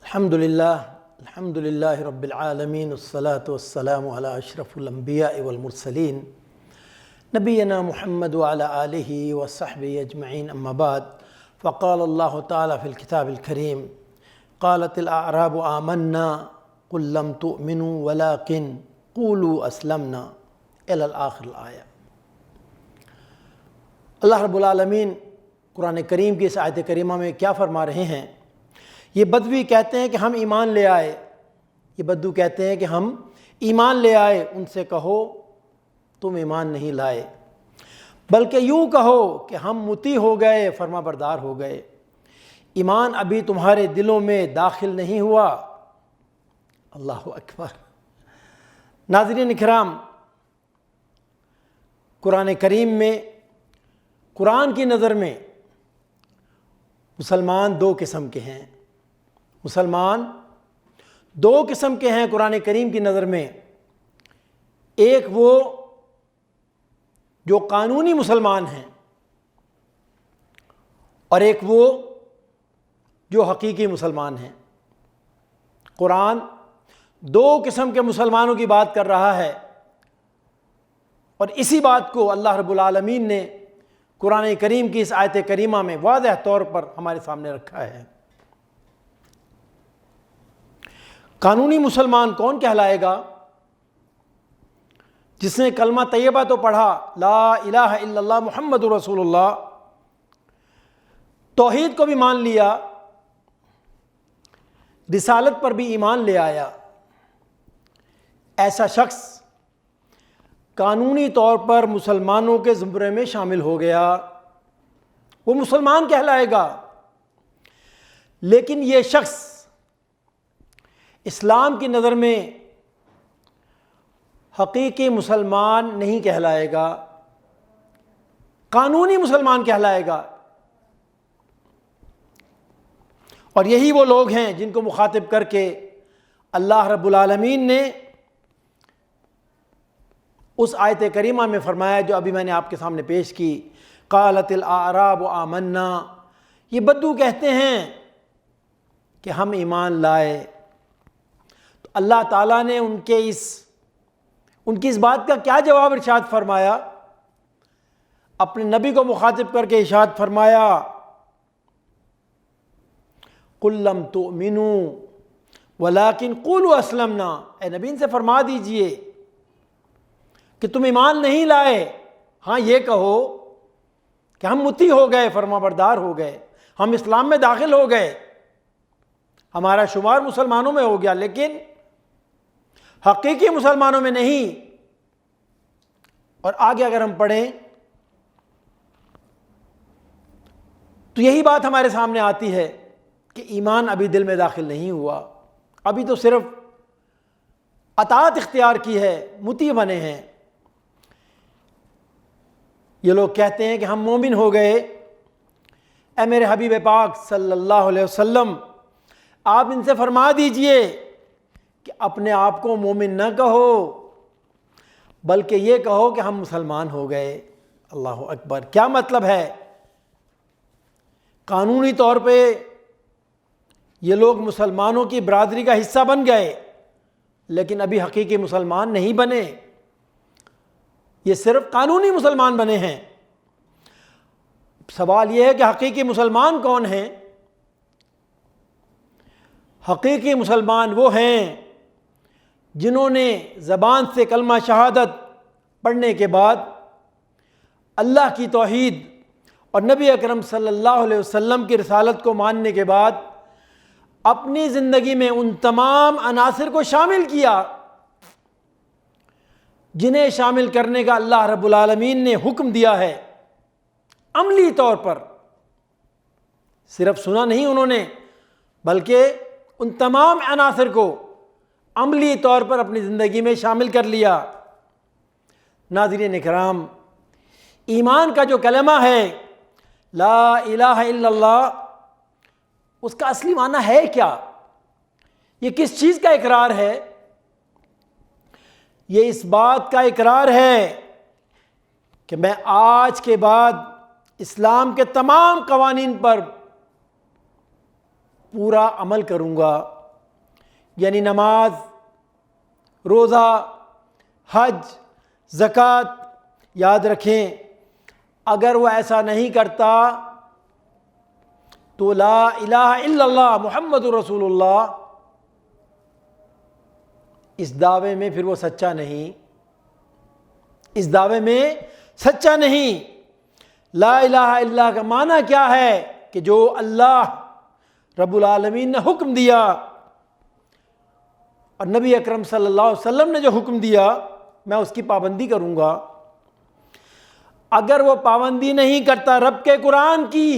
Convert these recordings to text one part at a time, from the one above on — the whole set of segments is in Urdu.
الحمد للہ رب العالمین والصلاة والسلام علی اشرف الانبیاء والمرسلین نبینا محمد وعلی آلہ وصحبہ اجمعین اما بعد فقال اللہ تعالی فی الکتاب الکریم قالت الاعراب آمنا قل لم تؤمنوا ولكن قولوا اسلمنا الی آخر الآیہ۔ اللہ رب العالمین قرآن کریم کی اس آیت کریمہ میں کیا فرما رہے ہیں؟ یہ بدوی کہتے ہیں کہ ہم ایمان لے آئے، یہ بدو کہتے ہیں کہ ہم ایمان لے آئے، ان سے کہو تم ایمان نہیں لائے، بلکہ یوں کہو کہ ہم مطیع ہو گئے، فرما بردار ہو گئے، ایمان ابھی تمہارے دلوں میں داخل نہیں ہوا۔ اللہ اکبر۔ ناظرین اکرام، قرآن کریم میں قرآن کی نظر میں مسلمان دو قسم کے ہیں، مسلمان دو قسم کے ہیں قرآن کریم کی نظر میں۔ ایک وہ جو قانونی مسلمان ہیں اور ایک وہ جو حقیقی مسلمان ہیں۔ قرآن دو قسم کے مسلمانوں کی بات کر رہا ہے، اور اسی بات کو اللہ رب العالمین نے قرآن کریم کی اس آیت کریمہ میں واضح طور پر ہمارے سامنے رکھا ہے۔ قانونی مسلمان کون کہلائے گا؟ جس نے کلمہ طیبہ تو پڑھا، لا الہ الا اللہ محمد رسول اللہ، توحید کو بھی مان لیا، رسالت پر بھی ایمان لے آیا۔ ایسا شخص قانونی طور پر مسلمانوں کے زمرے میں شامل ہو گیا، وہ مسلمان کہلائے گا۔ لیکن یہ شخص اسلام کی نظر میں حقیقی مسلمان نہیں کہلائے گا، قانونی مسلمان کہلائے گا۔ اور یہی وہ لوگ ہیں جن کو مخاطب کر کے اللہ رب العالمین نے اس آیت کریمہ میں فرمایا جو ابھی میں نے آپ کے سامنے پیش کی، قالت الاعراب آمنا۔ یہ بدو کہتے ہیں کہ ہم ایمان لائے۔ تو اللہ تعالیٰ نے ان کی اس بات کا کیا جواب ارشاد فرمایا؟ اپنے نبی کو مخاطب کر کے ارشاد فرمایا، قل لم تؤمنوا ولكن قولوا اسلمنا۔ اے نبی ان سے فرما دیجئے کہ تم ایمان نہیں لائے، ہاں یہ کہو کہ ہم مطیع ہو گئے، فرما بردار ہو گئے، ہم اسلام میں داخل ہو گئے، ہمارا شمار مسلمانوں میں ہو گیا، لیکن حقیقی مسلمانوں میں نہیں۔ اور آگے اگر ہم پڑھیں تو یہی بات ہمارے سامنے آتی ہے کہ ایمان ابھی دل میں داخل نہیں ہوا، ابھی تو صرف اطاعت اختیار کی ہے، مطیع بنے ہیں۔ یہ لوگ کہتے ہیں کہ ہم مومن ہو گئے۔ اے میرے حبیب پاک صلی اللہ علیہ وسلم، آپ ان سے فرما دیجئے کہ اپنے آپ کو مومن نہ کہو، بلکہ یہ کہو کہ ہم مسلمان ہو گئے۔ اللہ اکبر۔ کیا مطلب ہے؟ قانونی طور پہ یہ لوگ مسلمانوں کی برادری کا حصہ بن گئے، لیکن ابھی حقیقی مسلمان نہیں بنے، یہ صرف قانونی مسلمان بنے ہیں۔ سوال یہ ہے کہ حقیقی مسلمان کون ہیں؟ حقیقی مسلمان وہ ہیں جنہوں نے زبان سے کلمہ شہادت پڑھنے کے بعد اللہ کی توحید اور نبی اکرم صلی اللہ علیہ وسلم کی رسالت کو ماننے کے بعد اپنی زندگی میں ان تمام عناصر کو شامل کیا جنہیں شامل کرنے کا اللہ رب العالمین نے حکم دیا ہے۔ عملی طور پر صرف سنا نہیں انہوں نے، بلکہ ان تمام عناصر کو عملی طور پر اپنی زندگی میں شامل کر لیا۔ ناظرین اکرام، ایمان کا جو کلمہ ہے لا الہ الا اللہ، اس کا اصلی معنی ہے کیا؟ یہ کس چیز کا اقرار ہے؟ یہ اس بات کا اقرار ہے کہ میں آج کے بعد اسلام کے تمام قوانین پر پورا عمل کروں گا، یعنی نماز، روزہ، حج، زکوٰۃ، یاد رکھیں اگر وہ ایسا نہیں کرتا تو لا الہ الا اللہ محمد رسول اللہ، اس دعوے میں پھر وہ سچا نہیں، اس دعوے میں سچا نہیں۔ لا الہ الا اللہ کا معنی کیا ہے کہ جو اللہ رب العالمین نے حکم دیا اور نبی اکرم صلی اللہ علیہ وسلم نے جو حکم دیا میں اس کی پابندی کروں گا۔ اگر وہ پابندی نہیں کرتا رب کے قرآن کی،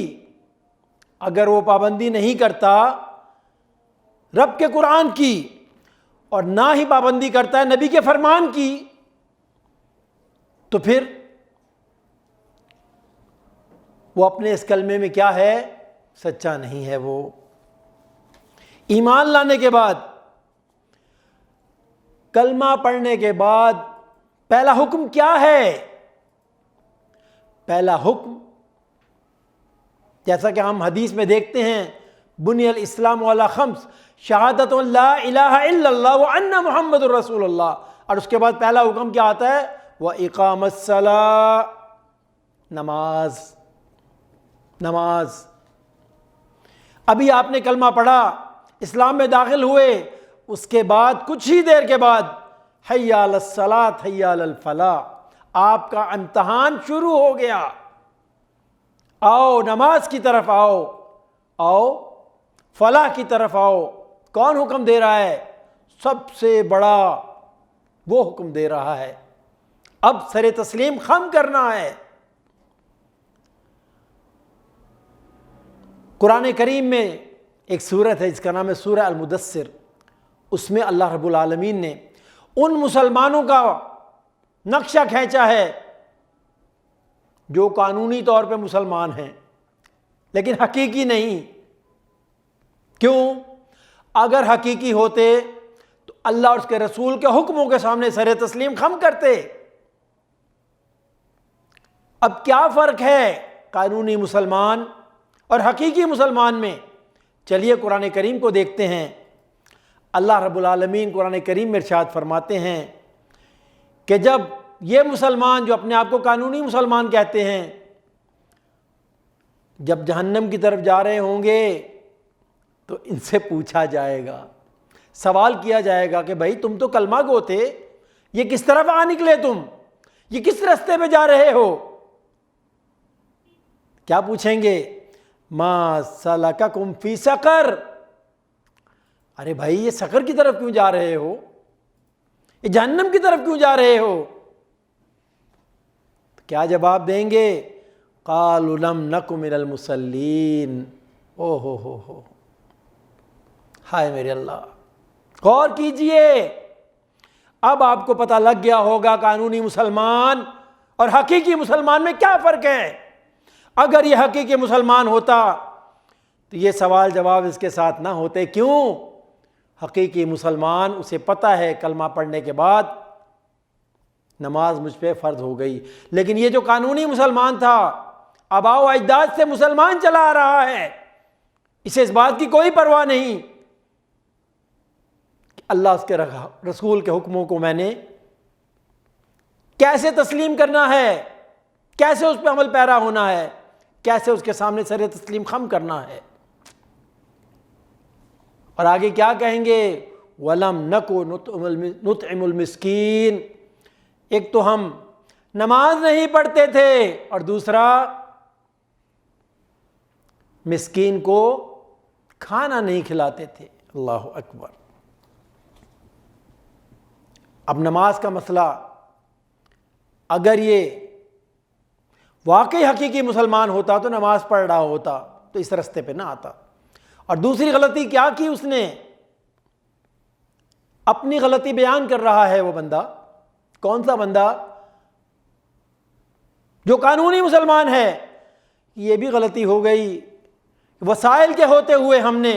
اگر وہ پابندی نہیں کرتا رب کے قرآن کی اور نہ ہی پابندی کرتا ہے نبی کے فرمان کی، تو پھر وہ اپنے اس کلمے میں کیا ہے؟ سچا نہیں ہے۔ وہ ایمان لانے کے بعد، کلمہ پڑھنے کے بعد پہلا حکم کیا ہے؟ پہلا حکم جیسا کہ ہم حدیث میں دیکھتے ہیں، بنی الاسلام علی خمس، شہادت لا الہ الا اللہ وان محمد الرسول اللہ، اور اس کے بعد پہلا حکم کیا آتا ہے؟ وَإِقَامَ الصَّلَاةِ، نماز۔ نماز۔ ابھی آپ نے کلمہ پڑھا، اسلام میں داخل ہوئے، اس کے بعد کچھ ہی دیر کے بعد حی علی الصلاۃ حی علی الفلاح، آپ کا امتحان شروع ہو گیا۔ آؤ نماز کی طرف آؤ، آؤ فلاح کی طرف آؤ۔ کون حکم دے رہا ہے؟ سب سے بڑا وہ حکم دے رہا ہے، اب سر تسلیم خم کرنا ہے۔ قرآن کریم میں ایک سورت ہے جس کا نام ہے سورہ المدثر، اس میں اللہ رب العالمین نے ان مسلمانوں کا نقشہ کھینچا ہے جو قانونی طور پہ مسلمان ہیں لیکن حقیقی نہیں۔ کیوں؟ اگر حقیقی ہوتے تو اللہ اور اس کے رسول کے حکموں کے سامنے سر تسلیم خم کرتے۔ اب کیا فرق ہے قانونی مسلمان اور حقیقی مسلمان میں؟ چلیے قرآن کریم کو دیکھتے ہیں۔ اللہ رب العالمین قرآن کریم میں ارشاد فرماتے ہیں کہ جب یہ مسلمان جو اپنے آپ کو قانونی مسلمان کہتے ہیں جب جہنم کی طرف جا رہے ہوں گے تو ان سے پوچھا جائے گا، سوال کیا جائے گا کہ بھائی تم تو کلمہ گو تھے، یہ کس طرف آ نکلے؟ تم یہ کس راستے پہ جا رہے ہو؟ کیا پوچھیں گے؟ ما سلککم فی سقر، ارے بھائی یہ سقر کی طرف کیوں جا رہے ہو؟ یہ جہنم کی طرف کیوں جا رہے ہو؟ کیا جواب دیں گے؟ قالوا لم نک من المصلین۔ او ہو ہائے میرے اللہ، غور کیجئے، اب آپ کو پتہ لگ گیا ہوگا قانونی مسلمان اور حقیقی مسلمان میں کیا فرق ہے۔ اگر یہ حقیقی مسلمان ہوتا تو یہ سوال جواب اس کے ساتھ نہ ہوتے۔ کیوں؟ حقیقی مسلمان اسے پتہ ہے کلمہ پڑھنے کے بعد نماز مجھ پہ فرض ہو گئی، لیکن یہ جو قانونی مسلمان تھا آباء و اجداد سے مسلمان چلا آ رہا ہے، اسے اس بات کی کوئی پرواہ نہیں کہ اللہ اس کے رسول کے حکموں کو میں نے کیسے تسلیم کرنا ہے، کیسے اس پہ عمل پیرا ہونا ہے، کیسے اس کے سامنے سر تسلیم خم کرنا ہے۔ اور آگے کیا کہیں گے؟ وَلَمْ نَكُ نُطْعِمُ الْمِسْكِينَ، ایک تو ہم نماز نہیں پڑھتے تھے اور دوسرا مسکین کو کھانا نہیں کھلاتے تھے۔ اللہ اکبر۔ اب نماز کا مسئلہ اگر یہ واقعی حقیقی مسلمان ہوتا تو نماز پڑھ رہا ہوتا تو اس رستے پہ نہ آتا۔ اور دوسری غلطی کیا کی اس نے؟ اپنی غلطی بیان کر رہا ہے وہ بندہ۔ کون سا بندہ؟ جو قانونی مسلمان ہے۔ یہ بھی غلطی ہو گئی، وسائل کے ہوتے ہوئے ہم نے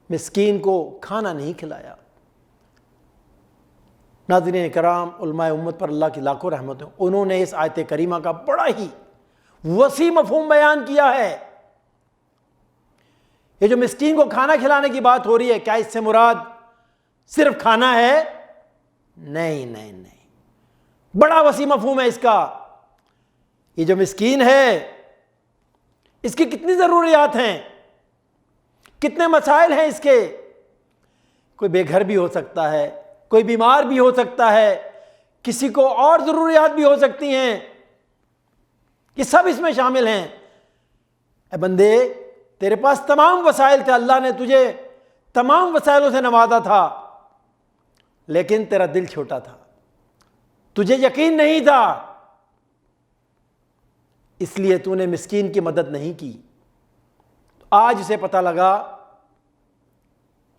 مسکین کو کھانا نہیں کھلایا۔ ناظرین کرام، علماء امت پر اللہ کی لاکھوں رحمتیں، انہوں نے اس آیت کریمہ کا بڑا ہی وسیع مفہوم بیان کیا ہے یہ جو مسکین کو کھانا کھلانے کی بات ہو رہی ہے، کیا اس سے مراد صرف کھانا ہے؟ نہیں نہیں نہیں، بڑا وسیع مفہوم ہے اس کا۔ یہ جو مسکین ہے اس کی کتنی ضروریات ہیں، کتنے مسائل ہیں اس کے۔ کوئی بے گھر بھی ہو سکتا ہے، کوئی بیمار بھی ہو سکتا ہے، کسی کو اور ضروریات بھی ہو سکتی ہیں، یہ سب اس میں شامل ہیں۔ اے بندے، تیرے پاس تمام وسائل تھے، اللہ نے تجھے تمام وسائلوں سے نوازا تھا، لیکن تیرا دل چھوٹا تھا، تجھے یقین نہیں تھا، اس لیے تو نے مسکین کی مدد نہیں کی۔ آج اسے پتہ لگا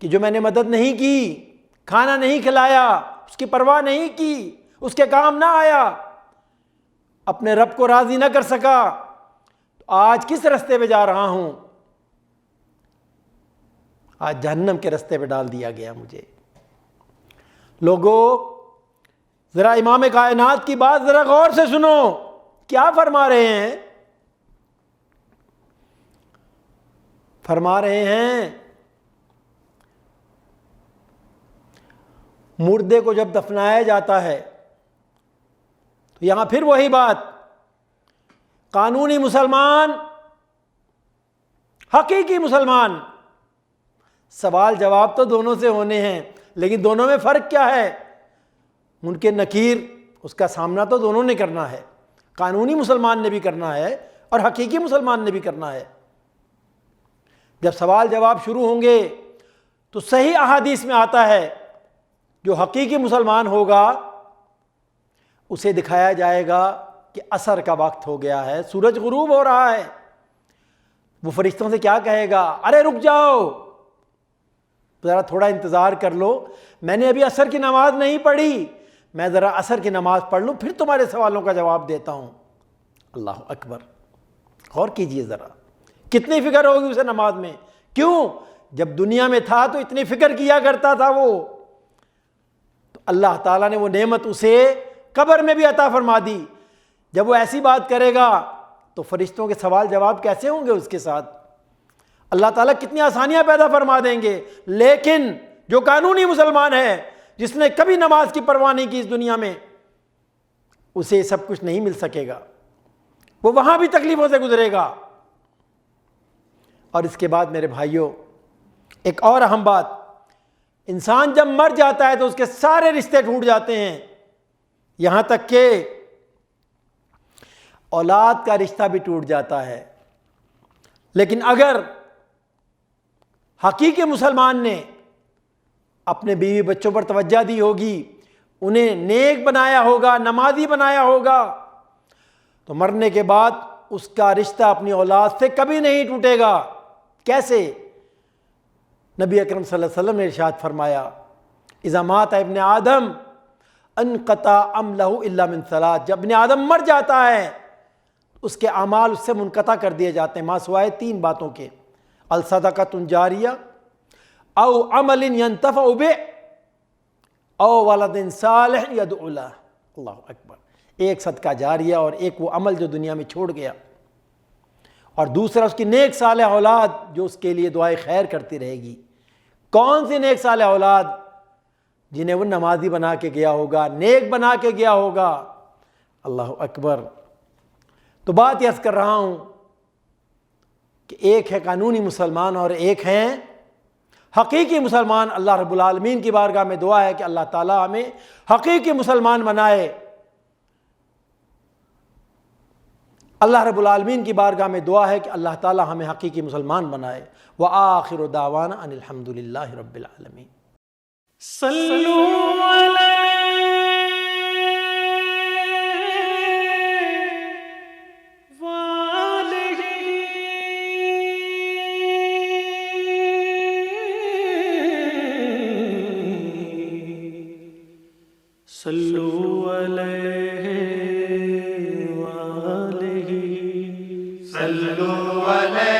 کہ جو میں نے مدد نہیں کی، کھانا نہیں کھلایا، اس کی پرواہ نہیں کی، اس کے کام نہ آیا، اپنے رب کو راضی نہ کر سکا، تو آج کس رستے پہ جا رہا ہوں؟ آج جہنم کے رستے پہ ڈال دیا گیا مجھے۔ لوگوں، ذرا امام کائنات کی بات ذرا غور سے سنو، کیا فرما رہے ہیں؟ فرما رہے ہیں مردے کو جب دفنایا جاتا ہے تو یہاں پھر وہی بات، قانونی مسلمان، حقیقی مسلمان، سوال جواب تو دونوں سے ہونے ہیں، لیکن دونوں میں فرق کیا ہے؟ منکر نکیر، اس کا سامنا تو دونوں نے کرنا ہے، قانونی مسلمان نے بھی کرنا ہے اور حقیقی مسلمان نے بھی کرنا ہے۔ جب سوال جواب شروع ہوں گے تو صحیح احادیث میں آتا ہے جو حقیقی مسلمان ہوگا اسے دکھایا جائے گا کہ عصر کا وقت ہو گیا ہے، سورج غروب ہو رہا ہے۔ وہ فرشتوں سے کیا کہے گا؟ ارے رک جاؤ، ذرا تھوڑا انتظار کر لو، میں نے ابھی عصر کی نماز نہیں پڑھی، میں ذرا عصر کی نماز پڑھ لوں پھر تمہارے سوالوں کا جواب دیتا ہوں۔ اللہ اکبر، غور کیجئے ذرا، کتنی فکر ہوگی اسے نماز میں۔ کیوں؟ جب دنیا میں تھا تو اتنی فکر کیا کرتا تھا وہ، تو اللہ تعالیٰ نے وہ نعمت اسے قبر میں بھی عطا فرما دی۔ جب وہ ایسی بات کرے گا تو فرشتوں کے سوال جواب کیسے ہوں گے اس کے ساتھ؟ اللہ تعالیٰ کتنی آسانیاں پیدا فرما دیں گے۔ لیکن جو قانونی مسلمان ہے، جس نے کبھی نماز کی پرواہ نہیں کی اس دنیا میں، اسے سب کچھ نہیں مل سکے گا، وہ وہاں بھی تکلیفوں سے گزرے گا۔ اور اس کے بعد میرے بھائیوں، ایک اور اہم بات، انسان جب مر جاتا ہے تو اس کے سارے رشتے ٹوٹ جاتے ہیں، یہاں تک کہ اولاد کا رشتہ بھی ٹوٹ جاتا ہے۔ لیکن اگر حقیقی مسلمان نے اپنے بیوی بچوں پر توجہ دی ہوگی، انہیں نیک بنایا ہوگا، نمازی بنایا ہوگا، تو مرنے کے بعد اس کا رشتہ اپنی اولاد سے کبھی نہیں ٹوٹے گا۔ کیسے؟ نبی اکرم صلی اللہ علیہ وسلم نے ارشاد فرمایا، اذا مات ابن آدم انقطع عملہ الا من ثلاث، جب ابن آدم مر جاتا ہے اس کے اعمال اس سے منقطع کر دیے جاتے ہیں، ماں سوائے تین باتوں کے، الصدقۃ جاریہ، او عمل ینتفع بہ، او ولد صالح یدعو لہ۔ اللہ اکبر، ایک صدقہ جاریہ اور ایک وہ عمل جو دنیا میں چھوڑ گیا، اور دوسرا اس کی نیک صالح اولاد جو اس کے لیے دعائے خیر کرتی رہے گی۔ کون سی نیک صالح اولاد؟ جنہیں وہ نمازی بنا کے گیا ہوگا، نیک بنا کے گیا ہوگا۔ اللہ اکبر۔ تو بات یہ عرض کر رہا ہوں کہ ایک ہے قانونی مسلمان اور ایک ہیں حقیقی مسلمان۔ اللہ رب العالمین کی بارگاہ میں دعا ہے کہ اللہ تعالیٰ ہمیں حقیقی مسلمان بنائے۔ اللہ رب العالمین کی بارگاہ میں دعا ہے کہ اللہ تعالیٰ ہمیں حقیقی مسلمان بنائے۔ وآخر دعوانا ان الحمد للہ رب العالمین۔ صلو علیہ صلو علیہ وآلہ صلو علیہ